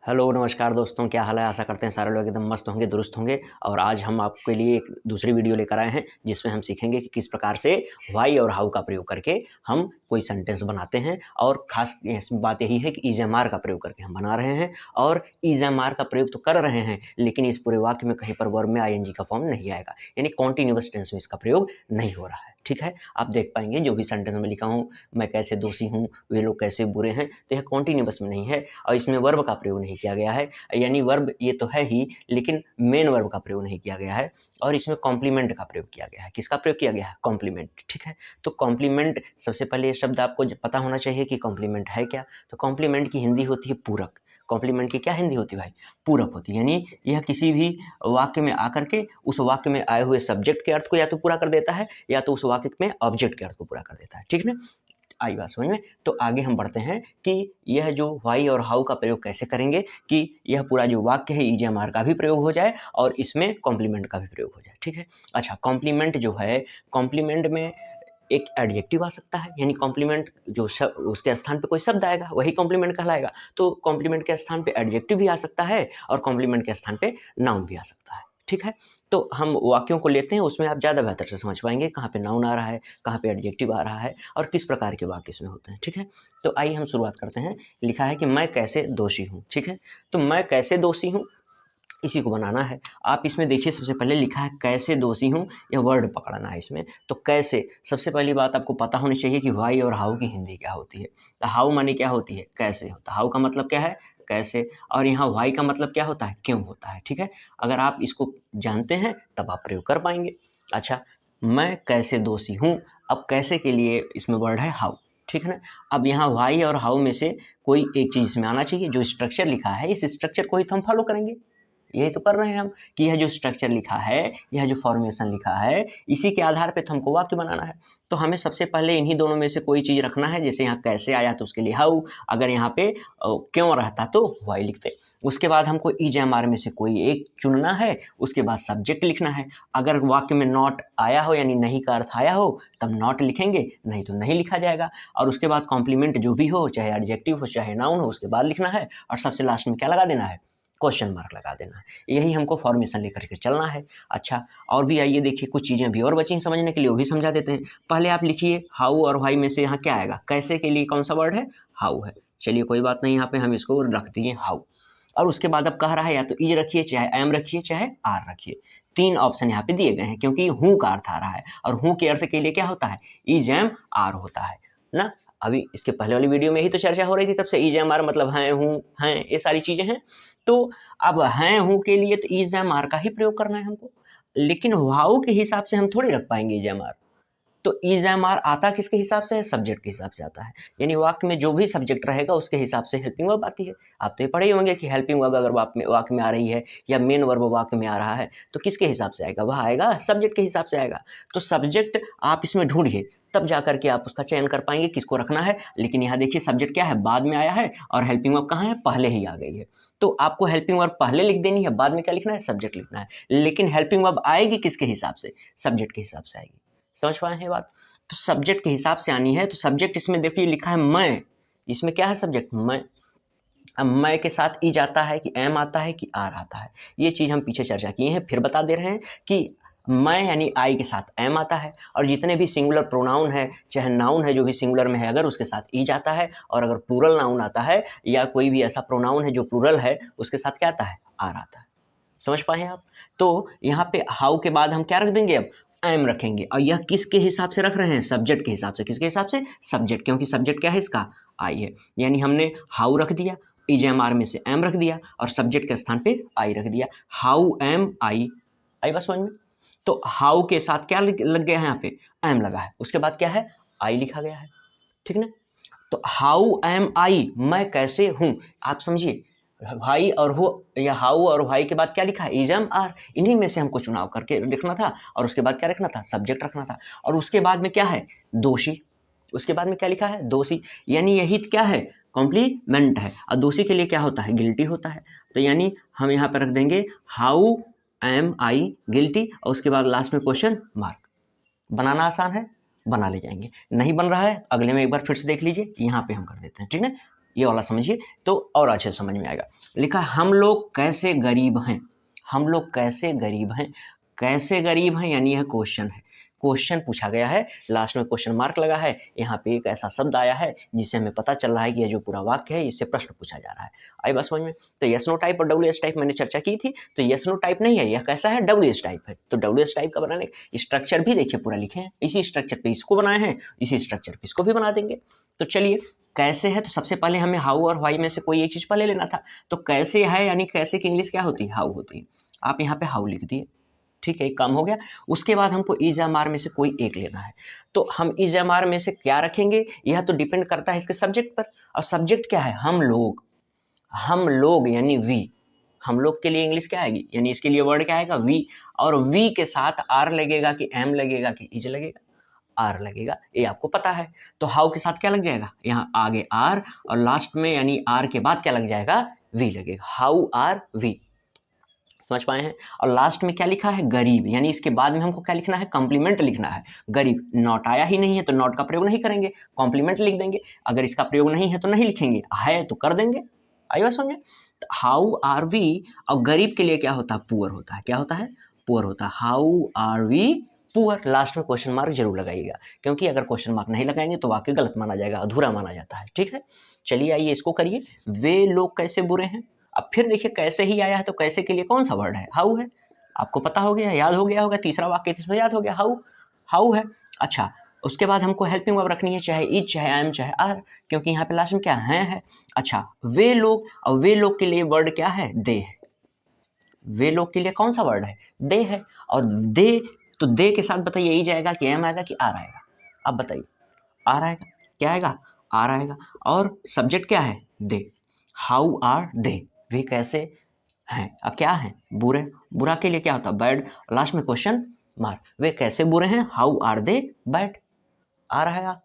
Hello नमस्कार दोस्तों, क्या हाल है। आशा करते हैं सारे लोग एकदम मस्त होंगे, दुरुस्त होंगे। और आज हम आपके लिए एक दूसरी वीडियो लेकर आए हैं जिसमें हम सीखेंगे कि किस प्रकार से व्हाई और हाउ का प्रयोग करके हम कोई सेंटेंस बनाते हैं। और खास बात यही है कि इज एम आर का प्रयोग करके हम बना रहे हैं। और इज एम आर का प्रयोग तो कर रहे हैं, लेकिन इस पूरे वाक्य में कहीं पर वर्ब में आईएनजी का फॉर्म नहीं आएगा, यानी कॉन्टिन्यूअस टेंस में इसका प्रयोग नहीं हो रहा है। ठीक है, आप देख पाएंगे जो भी सेंटेंस में लिखा हूँ, मैं कैसे दोषी हूँ, वे लोग कैसे बुरे हैं, तो यह कॉन्टिन्यूअस में नहीं है और इसमें वर्ब का प्रयोग नहीं किया गया है। यानी वर्ब ये तो है ही, लेकिन मेन वर्ब का प्रयोग नहीं किया गया है। और इसमें कॉम्प्लीमेंट का प्रयोग किया गया है। किसका प्रयोग किया गया है? कॉम्प्लीमेंट। ठीक है, तो कॉम्प्लीमेंट, सबसे पहले ये शब्द आपको पता होना चाहिए कि कॉम्प्लीमेंट है क्या। तो कॉम्प्लीमेंट की हिंदी होती है पूरक। कॉम्प्लीमेंट की क्या हिंदी होती है भाई? पूरक होती है। यानी यह किसी भी वाक्य में आकर के उस वाक्य में आए हुए सब्जेक्ट के अर्थ को या तो पूरा कर देता है, या तो उस वाक्य में ऑब्जेक्ट के अर्थ को पूरा कर देता है। ठीक है ना, आई बात समझ में। तो आगे हम बढ़ते हैं कि यह जो व्हाई और हाउ का प्रयोग कैसे करेंगे कि यह पूरा जो वाक्य है ईजेएमआर का भी प्रयोग हो जाए और इसमें कॉम्प्लीमेंट का भी प्रयोग हो जाए। ठीक है, अच्छा, कॉम्प्लीमेंट जो है, कॉम्प्लीमेंट में एक एडजेक्टिव आ सकता है, यानी कॉम्प्लीमेंट जो शब्द उसके स्थान पे कोई शब्द आएगा वही कॉम्प्लीमेंट कहलाएगा। तो कॉम्प्लीमेंट के स्थान पे एडजेक्टिव भी आ सकता है और कॉम्प्लीमेंट के स्थान पे नाउन भी आ सकता है। ठीक है, तो हम वाक्यों को लेते हैं, उसमें आप ज़्यादा बेहतर से समझ पाएंगे कहाँ पे नाउन आ रहा है, कहाँ पे एडजेक्टिव आ रहा है और किस प्रकार के वाक्य इसमें होते हैं। ठीक है, तो आइए हम शुरुआत करते हैं। लिखा है कि मैं कैसे दोषी हूँ। ठीक है, तो मैं कैसे दोषी हूँ, इसी को बनाना है। आप इसमें देखिए, सबसे पहले लिखा है कैसे दोषी हूँ, यह वर्ड पकड़ना है इसमें। तो कैसे, सबसे पहली बात आपको पता होनी चाहिए कि व्हाई और हाउ की हिंदी क्या होती है। तो हाउ माने क्या होती है? कैसे होता है। हाउ का मतलब क्या है? कैसे। और यहाँ व्हाई का मतलब क्या होता है? क्यों होता है। ठीक है, अगर आप इसको जानते हैं तब आप प्रयोग कर पाएंगे। अच्छा, मैं कैसे दोषी हूँ, अब कैसे के लिए इसमें वर्ड है हाउ। ठीक है ना, अब यहाँ व्हाई और हाउ में से कोई एक चीज़ इसमें आना चाहिए। जो स्ट्रक्चर लिखा है, इस स्ट्रक्चर को ही तो हम फॉलो करेंगे। यही तो कर रहे हैं हम कि यह जो स्ट्रक्चर लिखा है, यह जो फॉर्मेशन लिखा है, इसी के आधार पे तो हमको वाक्य बनाना है। तो हमें सबसे पहले इन्हीं दोनों में से कोई चीज़ रखना है। जैसे यहाँ कैसे आया तो उसके लिए हाउ, अगर यहाँ पे क्यों रहता तो व्हाई लिखते। उसके बाद हमको ईजेएमआर में से कोई एक चुनना है, उसके बाद सब्जेक्ट लिखना है। अगर वाक्य में नॉट आया हो, यानी नहीं का अर्थ आया हो, तब नॉट लिखेंगे, नहीं तो नहीं लिखा जाएगा। और उसके बाद कॉम्प्लीमेंट जो भी हो, चाहे एडजेक्टिव हो चाहे नाउन हो, उसके बाद लिखना है। और सबसे लास्ट में क्या लगा देना है? क्वेश्चन मार्क लगा देना है। यही हमको फॉर्मेशन लेकर के चलना है। अच्छा, और भी आइए देखिए, कुछ चीज़ें भी और बची हैं समझने के लिए, वो भी समझा देते हैं। पहले आप लिखिए हाउ और व्हाई में से यहाँ क्या आएगा। कैसे के लिए कौन सा वर्ड है? हाउ है। चलिए कोई बात नहीं, यहाँ पे हम इसको रख दिए हाउ। और उसके बाद अब कह रहा है या तो इज रखिए, चाहे एम रखिए, चाहे आर रखिए। तीन ऑप्शन यहाँ पे दिए गए हैं, क्योंकि हूँ का अर्थ आ रहा है और हूँ के अर्थ के लिए क्या होता है? इज एम आर होता है ना। अभी इसके पहले वाली वीडियो में ही तो चर्चा हो रही थी, तब से इज एम आर मतलब हैं, हूँ, हैं, ये सारी चीजें हैं। तो अब हैं, हूँ के लिए तो इज एम आर का ही प्रयोग करना है हमको, लेकिन वाउ के हिसाब से हम थोड़ी रख पाएंगे इज एम आर। तो इज एम आर आता किसके हिसाब से है? सब्जेक्ट के हिसाब से आता है। यानी वाक्य में जो भी सब्जेक्ट रहेगा उसके हिसाब से हेल्पिंग वर्ब आती है। आप तो ये पढ़े ही होंगे कि हेल्पिंग वर्ब अगर वाक्य में आ रही है या मेन वर्ब वाक्य में आ रहा है, तो किसके हिसाब से आएगा? वह आएगा सब्जेक्ट के हिसाब से आएगा। तो सब्जेक्ट आप इसमें ढूंढिए, तब जा करके आप उसका चयन कर पाएंगे किसको रखना है। लेकिन यहाँ देखिए, सब्जेक्ट क्या है? बाद में आया है, और हेल्पिंग वर्ब कहाँ है? पहले ही आ गई है। तो आपको हेल्पिंग वर्ब पहले लिख देनी है, बाद में क्या लिखना है? सब्जेक्ट लिखना है। लेकिन हेल्पिंग वर्ब आएगी किसके हिसाब से? सब्जेक्ट के हिसाब से आएगी। समझ पाए हैं बात? तो सब्जेक्ट के हिसाब से आनी है। तो सब्जेक्ट इसमें देखिए लिखा है मैं, इसमें क्या है? सब्जेक्ट मैं। अब मैं के साथ इज आता है कि एम आता है कि आर आता है, ये चीज़ हम पीछे चर्चा किए हैं, फिर बता दे रहे हैं कि मैं यानी आई के साथ एम आता है। और जितने भी सिंगुलर प्रोनाउन है, चाहे नाउन है जो भी सिंगुलर में है, अगर उसके साथ इज आता है, और अगर प्लूरल नाउन आता है या कोई भी ऐसा प्रोनाउन है जो प्लूरल है, उसके साथ क्या आता है? आर आता है। समझ पाए हैं आप? तो यहाँ पे हाउ के बाद हम क्या रख देंगे? अब एम रखेंगे। और यह किसके हिसाब से रख रहे हैं? सब्जेक्ट के हिसाब से। किसके हिसाब से? सब्जेक्ट, क्योंकि सब्जेक्ट क्या है इसका? आई है। यानी हमने हाउ रख दिया, इज एम आर में से एम रख दिया, और सब्जेक्ट के स्थान पे आई रख दिया। हाउ एम आई। आई बस समझ में? तो हाउ के साथ क्या लग गया है? यहाँ पे एम लगा है, उसके बाद क्या है? आई लिखा गया है। ठीक ना? तो हाउ एम आई, मैं कैसे हूं। आप समझिए, भाई और हो या हाउ और भाई के बाद क्या लिखा है? Is M R. इन्हीं में से हमको चुनाव करके लिखना था, और उसके बाद क्या रखना था? सब्जेक्ट रखना था। और उसके बाद में क्या है? दोषी। उसके बाद में क्या लिखा है? दोषी। यानी यही क्या है? कॉम्प्लीमेंट है। और दोषी के लिए क्या होता है? गिल्टी होता है। तो यानी हम यहाँ पर रख देंगे हाउ एम आई गिल्टी, और उसके बाद लास्ट में क्वेश्चन मार्क। बनाना आसान है, बना ले जाएंगे। नहीं बन रहा है, अगले में एक बार फिर से देख लीजिए, यहाँ पे हम कर देते हैं। ठीक है, ये वाला समझिए तो और अच्छे से समझ में आएगा। लिखा है हम लोग कैसे गरीब हैं, हम लोग कैसे गरीब हैं। कैसे गरीब हैं यानी यह क्वेश्चन है, क्वेश्चन पूछा गया है, लास्ट में क्वेश्चन मार्क लगा है, यहाँ पे एक ऐसा शब्द आया है जिससे हमें पता चल रहा है कि यह जो पूरा वाक्य है इससे प्रश्न पूछा जा रहा है। आई बात समझ में। तो यस नो टाइप और डब्ल्यू एस टाइप मैंने चर्चा की थी, तो यस नो टाइप नहीं है, यह कैसा है, डब्ल्यू एस टाइप है। तो डब्ल्यू एस टाइप का बनाने स्ट्रक्चर भी देखिए पूरा लिखे हैं, इसी स्ट्रक्चर पे इसको बनाए हैं, इसी स्ट्रक्चर पे इसको भी बना देंगे। तो चलिए कैसे है, तो सबसे पहले हमें हाउ और व्हाई में से कोई एक चीज पहले लेना था। तो कैसे है यानी कैसे की इंग्लिश क्या होती है, हाउ होती है। आप यहाँ पे हाउ लिख दिए, ठीक है, एक काम हो गया। उसके बाद हमको इज एम आर में से कोई एक लेना है। तो हम इज एम आर में से क्या रखेंगे, यह तो डिपेंड करता है इसके सब्जेक्ट पर, और सब्जेक्ट क्या है, हम लोग। हम लोग यानी वी, हम लोग के लिए इंग्लिश क्या आएगी, यानी इसके लिए वर्ड क्या आएगा, वी। और वी के साथ आर लगेगा कि एम लगेगा कि इज लगेगा, आर लगेगा, ये आपको पता है। तो हाउ के साथ क्या लग जाएगा, यहाँ आगे आर, और लास्ट में यानी आर के बाद क्या लग जाएगा, वी लगेगा, हाउ आर वी। समझ पाए हैं। और लास्ट में क्या लिखा है, गरीब, यानी इसके बाद में हमको क्या लिखना है, कॉम्प्लीमेंट लिखना है। गरीब, नॉट आया ही नहीं है तो नॉट का प्रयोग नहीं करेंगे, कॉम्प्लीमेंट लिख देंगे। अगर इसका प्रयोग नहीं है तो नहीं लिखेंगे, है तो कर देंगे। आई बात समझे। हाउ आर वी, और गरीब के लिए क्या होता है, पुअर होता है। क्या होता है, पुअर होता है। How are we poor, last में क्वेश्चन मार्क जरूर लगाइएगा, क्योंकि अगर क्वेश्चन मार्क नहीं लगाएंगे तो वाक्य गलत माना जाएगा, अधूरा माना जाता है। ठीक है, चलिए आइए इसको करिए। वे लोग कैसे बुरे हैं। अब फिर देखिए कैसे ही आया है, तो कैसे के लिए कौन सा वर्ड है, हाउ है। आपको पता हो गया, याद हो गया होगा, तीसरा वाक्य इसमें याद हो गया, हाउ, हाउ है। अच्छा, उसके बाद हमको हेल्पिंग वर्ब रखनी है, चाहे इज चाहे आई एम चाहे आर, क्योंकि यहाँ पे लास्ट में क्या है। अच्छा, वे लोग, और वे लोग के लिए वर्ड क्या है, दे है। वे लोग के लिए कौन सा वर्ड है, दे है। और दे, तो दे के साथ बताइए इज आएगा कि एम आएगा कि आर आएगा, अब बताइए। आर आएगा, क्या आएगा, आर आएगा। और सब्जेक्ट क्या है, दे। हाउ आर दे, वे कैसे हैं, अब क्या है, बुरे। बुरा के लिए क्या होता है, बैड। लास्ट में क्वेश्चन मार्क, वे कैसे बुरे हैं, हाउ आर दे बैड। आ रहा है,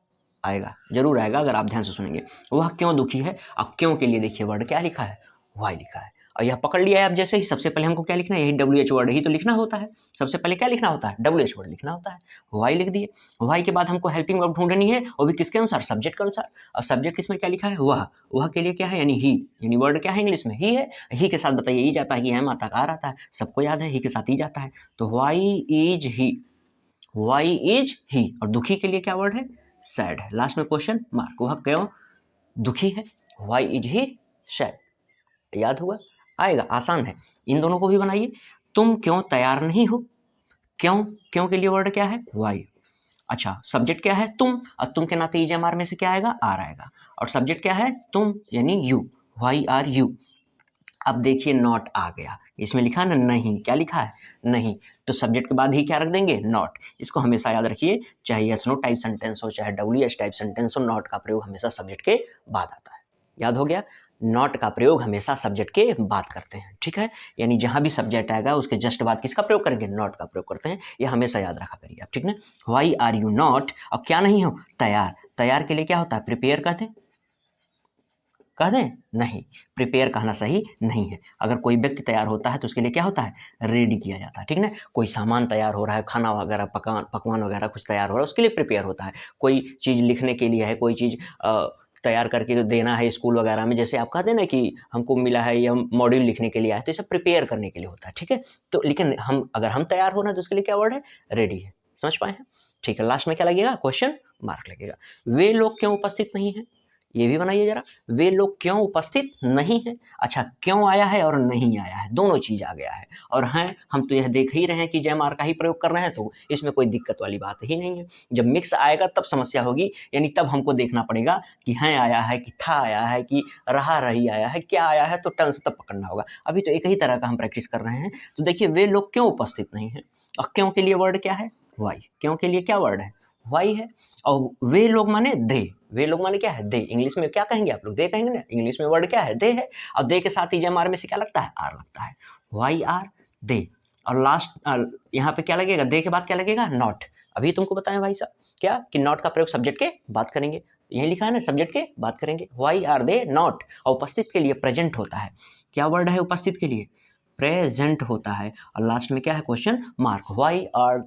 आएगा, जरूर आएगा अगर आप ध्यान से सुनेंगे। वह क्यों दुखी है, अब क्यों के लिए देखिए वर्ड क्या लिखा है, वाई लिखा है। और यह पकड़ लिया है आप जैसे ही, सबसे पहले हमको क्या लिखना है, यही डब्ल्यू एच वर्ड ही तो लिखना होता है। सबसे पहले क्या लिखना होता है, डब्ल्यू एच वर्ड लिखना होता है। वाई लिख दिए। वाई के बाद हमको हेल्पिंग वर्ब ढूंढनी है, और भी किसके अनुसार, सब्जेक्ट के अनुसार। और सब्जेक्ट इसमें क्या लिखा है, वह के लिए क्या है, यानी ही, यानी वर्ड क्या है इंग्लिश में, ही है। ही के साथ बताइए ई जाता है कि एम आता है, आर आता है, सबको याद है, ही के साथ ही जाता है। तो why is he, why is he. और दुखी के लिए क्या वर्ड है, सैड है। लास्ट में क्वेश्चन मार्क, वह क्यों दुखी है, वाई इज ही सैड। याद हुआ, आएगा, आसान है। इन दोनों को भी बनाइए। तुम क्यों तैयार नहीं हो, क्यों, क्यों के लिए वर्ड क्या है, वाई। अच्छा, सब्जेक्ट क्या है, तुम, और तुम के नाते इज एम आर में से क्या आएगा, आर आएगा। और सब्जेक्ट क्या है, तुम यानी यू, वाई आर यू। अब देखिए नॉट आ गया, इसमें लिखा ना नहीं, क्या लिखा है, नहीं। तो सब्जेक्ट के बाद ही क्या रख देंगे, नॉट। इसको हमेशा याद रखिए, चाहे यस नो टाइप सेंटेंस हो चाहे डब्ल्यू एस टाइप सेंटेंस हो, नॉट का प्रयोग हमेशा सब्जेक्ट के बाद आता है। याद हो गया, नॉट का प्रयोग हमेशा सब्जेक्ट के बाद करते हैं। ठीक है, यानी जहां भी सब्जेक्ट आएगा उसके जस्ट बाद किसका प्रयोग करेंगे, नॉट का प्रयोग करते हैं। ये हमेशा याद रखा करिए आप, ठीक ना। वाई आर यू नॉट, अब क्या नहीं हो, तैयार। तैयार के लिए क्या होता है, प्रिपेयर कहते हैं, कह दें, नहीं, प्रिपेयर कहना सही नहीं है। अगर कोई व्यक्ति तैयार होता है तो उसके लिए क्या होता है, रेडी किया जाता है, ठीक ना। कोई सामान तैयार हो रहा है, खाना वगैरह, पकवान वगैरह कुछ तैयार हो रहा है, उसके लिए प्रिपेयर होता है। कोई चीज़ लिखने के लिए है, कोई चीज़ तैयार करके देना है स्कूल वगैरह में, जैसे आप कहते हैं ना कि हमको मिला है या मॉड्यूल लिखने के लिए आया, तो ये सब प्रिपेयर करने के लिए होता है, ठीक है। तो लेकिन अगर हम तैयार हो रहे हैं तो उसके लिए क्या वर्ड है, रेडी है। समझ पाए हैं, ठीक है। लास्ट में क्या लगेगा, क्वेश्चन मार्क लगेगा। वे लोग क्यों उपस्थित नहीं है, ये भी बनाइए जरा। वे लोग क्यों उपस्थित नहीं है। अच्छा, क्यों आया है और नहीं आया है, दोनों चीज आ गया है। और हैं, हम तो यह देख ही रहे हैं कि जयमार का ही प्रयोग कर रहे हैं, तो इसमें कोई दिक्कत वाली बात ही नहीं है। जब मिक्स आएगा तब समस्या होगी, यानी तब हमको देखना पड़ेगा कि हैं आया है कि था आया है कि रहा रही आया है, क्या आया है, तो टर्न से तब पकड़ना होगा। अभी तो एक ही तरह का हम प्रैक्टिस कर रहे हैं। तो देखिए, वे लोग क्यों उपस्थित नहीं है, और क्यों के लिए वर्ड क्या है, वाई। क्यों के लिए क्या वर्ड है, वाई है। और वे लोग माने दे, वे लोग माने क्या है, दे। इंग्लिश में क्या कहेंगे आप लोग, दे कहेंगे ना, इंग्लिश में वर्ड क्या है, दे है। और दे के साथ एम में से क्या लगता है, आर लगता है, वाई आर दे। और लास्ट यहाँ पे क्या लगेगा, दे के बाद क्या लगेगा, नॉट। अभी तुमको बताएं भाई साहब क्या, कि नॉट का प्रयोग सब्जेक्ट के बात करेंगे, यही लिखा है ना, सब्जेक्ट के बात करेंगे। Why are they not. और उपस्थित के लिए प्रेजेंट होता है, क्या वर्ड है उपस्थित के लिए, प्रेजेंट होता है और लास्ट में क्या है question mark, why are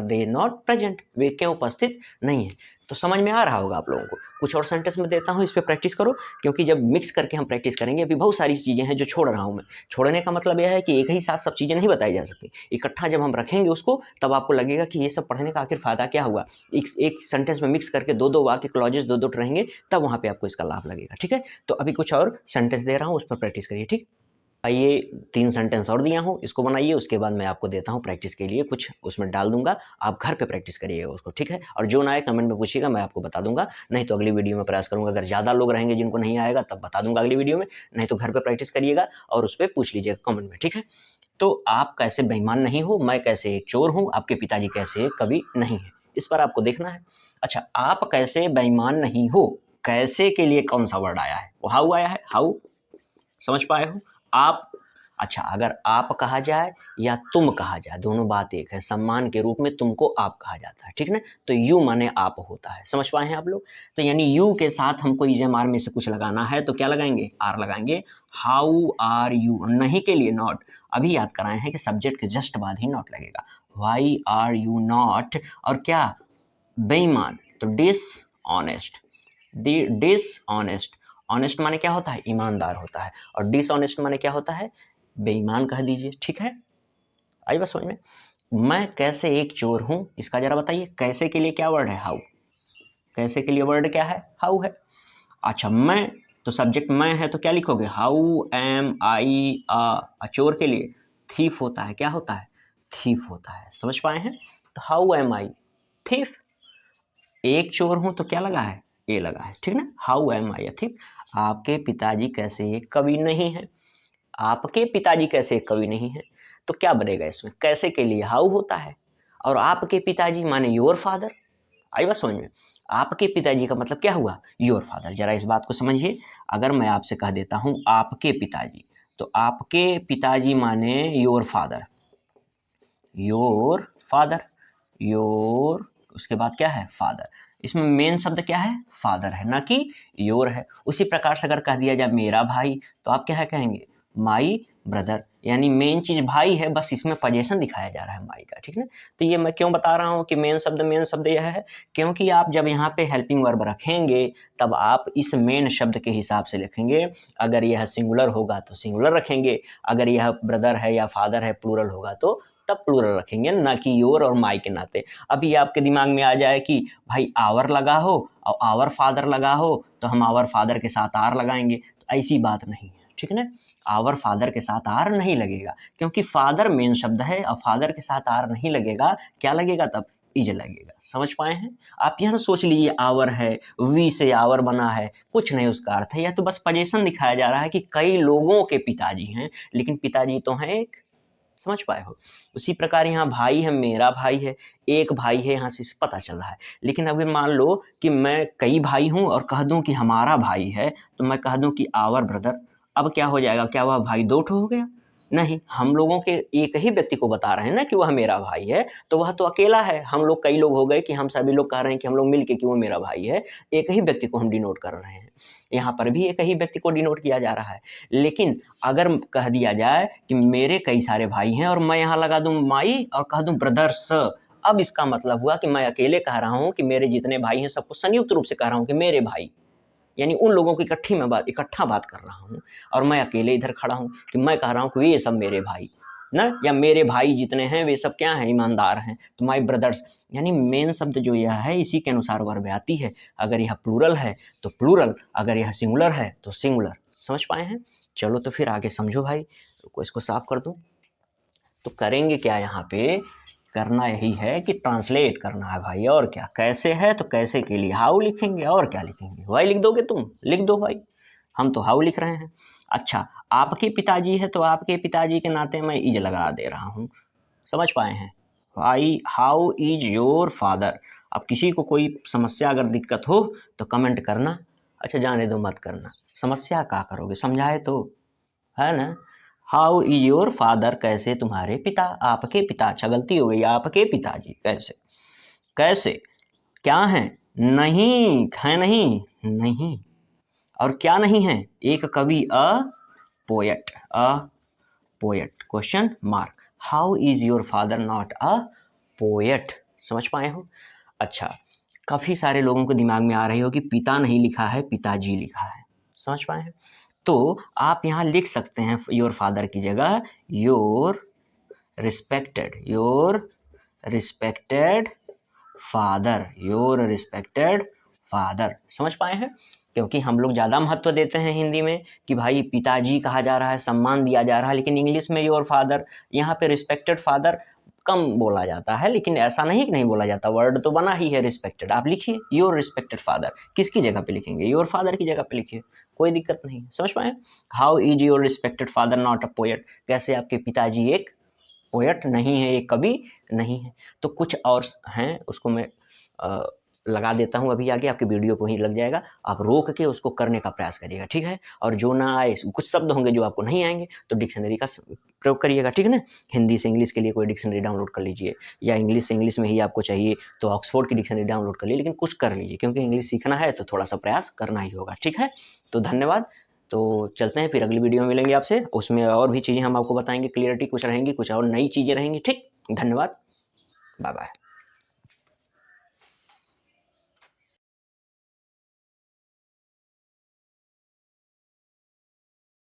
they not present, वे क्यों उपस्थित नहीं है। तो समझ में आ रहा होगा आप लोगों को। कुछ और सेंटेंस में देता हूँ, इस पर प्रैक्टिस करो, क्योंकि जब मिक्स करके हम प्रैक्टिस करेंगे, अभी बहुत सारी चीज़ें हैं जो छोड़ रहा हूँ मैं। छोड़ने का मतलब यह है कि एक ही साथ सब चीज़ें नहीं बताई जा सकती, इकट्ठा जब हम रखेंगे उसको तब आपको लगेगा कि ये सब पढ़ने का आखिर फ़ायदा क्या हुआ। एक सेंटेंस में मिक्स करके दो वाक्य क्लॉजेस दो रहेंगे, तब वहाँ पर आपको इसका लाभ लगेगा। ठीक है, तो अभी कुछ और सेंटेंस दे रहा हूँ, उस पर प्रैक्टिस करिए। ठीक, आइए 3 सेंटेंस और दिया हूँ, इसको बनाइए, उसके बाद मैं आपको देता हूँ प्रैक्टिस के लिए कुछ उसमें डाल दूंगा, आप घर पे प्रैक्टिस करिएगा उसको। ठीक है, और जो ना आए कमेंट में पूछिएगा, मैं आपको बता दूंगा, नहीं तो अगली वीडियो में प्रयास करूंगा। अगर ज़्यादा लोग रहेंगे जिनको नहीं आएगा तब बता दूंगा अगली वीडियो में, नहीं तो घर पर प्रैक्टिस करिएगा और उस पर पूछ लीजिएगा कमेंट में। ठीक है, तो आप कैसे बेईमान नहीं हो, मैं कैसे एक चोर हूँ, आपके पिताजी कैसे कभी नहीं है, इस पर आपको देखना है। अच्छा, आप कैसे बेईमान नहीं हो, कैसे के लिए कौन सा वर्ड आया है, वो हाउ आया है, हाउ, समझ पाए हो आप। अच्छा, अगर आप कहा जाए या तुम कहा जाए, दोनों बात एक है, सम्मान के रूप में तुमको आप कहा जाता है। ठीक ना, तो यू माने आप होता है, समझ पाए हैं आप लोग। तो यानी यू के साथ हमको इजेमार में से कुछ लगाना है, तो क्या लगाएंगे, आर लगाएंगे। हाउ आर यू, नहीं के लिए नॉट, अभी याद कराए हैं कि सब्जेक्ट के जस्ट बाद ही नॉट लगेगा। व्हाई आर यू नॉट, और क्या, बेईमान, तो डिसऑनेस्ट, डिसऑनेस्ट, ऑनेस्ट माने क्या होता है, ईमानदार होता है, और डिसऑनेस्ट माने क्या होता है, बेईमान कह दीजिए। ठीक है, आई बात समझ में। मैं कैसे एक चोर हूं, इसका जरा बताइए, कैसे के लिए क्या वर्ड है, हाउ, कैसे के लिए वर्ड क्या है, हाउ है। अच्छा, मैं, तो सब्जेक्ट मैं है तो क्या लिखोगे, हाउ एम आई, चोर के लिए थीफ होता है, क्या होता है, थीफ होता है, समझ पाए हैं। तो हाउ एम आई थीफ, एक चोर हूं तो क्या लगा है, ए लगा है। ठीक ना, हाउ एम आई थीफ। आपके पिताजी कैसे एक कवि नहीं है, आपके पिताजी कैसे एक कवि नहीं है, तो क्या बनेगा इसमें, कैसे के लिए हाउ होता है, और आपके पिताजी माने योर फादर। आई बात समझ में, आपके पिताजी का मतलब क्या हुआ, योर फादर। जरा इस बात को समझिए, अगर मैं आपसे कह देता हूं आपके पिताजी, तो आपके पिताजी माने your father, your father, your, उसके बाद क्या है, फादर। इसमें मेन शब्द क्या है, फादर है, ना कि योर है। उसी प्रकार से अगर कह दिया जाए मेरा भाई, तो आप क्या है कहेंगे, माई ब्रदर, यानी मेन चीज भाई है, बस इसमें पोजीशन दिखाया जा रहा है माई का। ठीक है, तो ये मैं क्यों बता रहा हूँ कि मेन शब्द यह है, क्योंकि आप जब यहाँ पे हेल्पिंग वर्ब रखेंगे तब आप इस मेन शब्द के हिसाब से लिखेंगे। अगर यह सिंगुलर होगा तो सिंगुलर रखेंगे, अगर यह ब्रदर है या फादर है प्लूरल होगा तो तब प्लूरल रखेंगे, ना कि योर और माई के नाते। अभी आपके दिमाग में आ जाए कि भाई आवर लगा हो और आवर फादर लगा हो, तो हम आवर फादर के साथ आर लगाएंगे, तो ऐसी बात नहीं है। ठीक है ना, आवर फादर के साथ आर नहीं लगेगा, क्योंकि फादर मेन शब्द है और फादर के साथ आर नहीं लगेगा, क्या लगेगा तब, इज लगेगा। समझ पाए हैं आप। यह ना सोच लीजिए आवर है, वी से आवर बना है, कुछ नहीं उसका अर्थ है, यह तो बस पोजीशन दिखाया जा रहा है कि कई लोगों के पिताजी हैं, लेकिन पिताजी तो हैं एक, समझ पाए हो। उसी प्रकार यहाँ भाई है, मेरा भाई है, एक भाई है, यहाँ से पता चल रहा है। लेकिन अभी मान लो कि मैं कई भाई हूं और कह दूं कि हमारा भाई है, तो मैं कह दूं कि आवर ब्रदर, अब क्या हो जाएगा, क्या वह भाई दो ठो हो गया, नहीं, हम लोगों के एक ही व्यक्ति को बता रहे हैं ना कि वह मेरा भाई है, तो वह तो अकेला है। हम लोग कई लोग हो गए कि हम सभी लोग कह रहे हैं कि हम लोग मिल के कि वो मेरा भाई है, एक ही व्यक्ति को हम डिनोट कर रहे हैं। यहाँ पर भी एक ही व्यक्ति को डिनोट किया जा रहा है। लेकिन अगर कह दिया जाए कि मेरे कई सारे भाई हैं और मैं यहाँ लगा दूं माई और कह दूं ब्रदर्स, अब इसका मतलब हुआ कि मैं अकेले कह रहा हूँ कि मेरे जितने भाई हैं सबको संयुक्त रूप से कह रहा हूँ कि मेरे भाई, यानी उन लोगों की इकट्ठा बात कर रहा हूँ, और मैं अकेले इधर खड़ा हूँ कि मैं कह रहा हूँ कि ये सब मेरे भाई ना, या मेरे भाई जितने हैं वे सब क्या हैं, ईमानदार हैं, तो माई ब्रदर्स। यानी मेन शब्द जो यह है इसी के अनुसार वर्ब आती है। अगर यह प्लूरल है तो प्लूरल, अगर यह सिंगुलर है तो सिंगुलर। समझ पाए हैं। चलो तो फिर आगे समझो भाई, को इसको साफ कर दूं। तो करेंगे क्या, यहाँ पे करना यही है कि ट्रांसलेट करना है भाई, और क्या। कैसे है तो कैसे के लिए हाउ लिखेंगे, और क्या लिखेंगे, वाई लिख दोगे तुम, लिख दो भाई, हम तो हाउ लिख रहे हैं। अच्छा, आपके पिताजी है तो आपके पिताजी के नाते मैं इज लगा दे रहा हूँ, समझ पाए हैं। How is your father. अब किसी को कोई समस्या अगर दिक्कत हो तो कमेंट करना, अच्छा जाने दो मत करना, समस्या क्या करोगे, समझाए तो, है ना। हाउ इज योर फादर, कैसे तुम्हारे पिता, आपके पिता, अच्छा गलती हो गई, आपके पिताजी कैसे, कैसे क्या है, नहीं है, नहीं, नहीं, और क्या नहीं है, एक कवि, a poet, a poet question mark. How is your father not a poet? समझ पाए हो? अच्छा, काफ़ी सारे लोगों को दिमाग में आ रही हो कि पिता नहीं लिखा है, पिताजी लिखा है। समझ पाए हैं? तो आप यहाँ लिख सकते हैं योर फादर की जगह your respected father, your respected father. समझ पाए हैं? क्योंकि हम लोग ज़्यादा महत्व देते हैं हिंदी में कि भाई पिताजी कहा जा रहा है, सम्मान दिया जा रहा है, लेकिन इंग्लिश में योर फादर, यहाँ पे रिस्पेक्टेड फादर कम बोला जाता है। लेकिन ऐसा नहीं कि नहीं बोला जाता, वर्ड तो बना ही है रिस्पेक्टेड। आप लिखिए योर रिस्पेक्टेड फादर, किसकी जगह पे लिखेंगे? योर फादर की जगह पे लिखिए, कोई दिक्कत नहीं। समझ पाए? How is your respected father not a poet? कैसे आपके पिताजी एक पोएट नहीं है, एक कवि नहीं है? तो कुछ और हैं, उसको मैं लगा देता हूँ अभी आगे, आपके वीडियो पे ही लग जाएगा, आप रोक के उसको करने का प्रयास करिएगा, ठीक है? और जो ना आए, कुछ शब्द होंगे जो आपको नहीं आएंगे, तो डिक्शनरी का प्रयोग करिएगा, ठीक है ना? हिंदी से इंग्लिश के लिए कोई डिक्शनरी डाउनलोड कर लीजिए, या इंग्लिश से इंग्लिश में ही आपको चाहिए तो ऑक्सफोर्ड की डिक्शनरी डाउनलोड कर लीजिए, लेकिन कुछ कर लीजिए, क्योंकि इंग्लिश सीखना है तो थोड़ा सा प्रयास करना ही होगा, ठीक है? तो धन्यवाद। तो चलते हैं, फिर अगली वीडियो में मिलेंगे आपसे, उसमें और भी चीज़ें हम आपको बताएंगे, क्लियरिटी कुछ रहेंगी, कुछ और नई चीज़ें रहेंगी, ठीक? धन्यवाद, बाय बाय।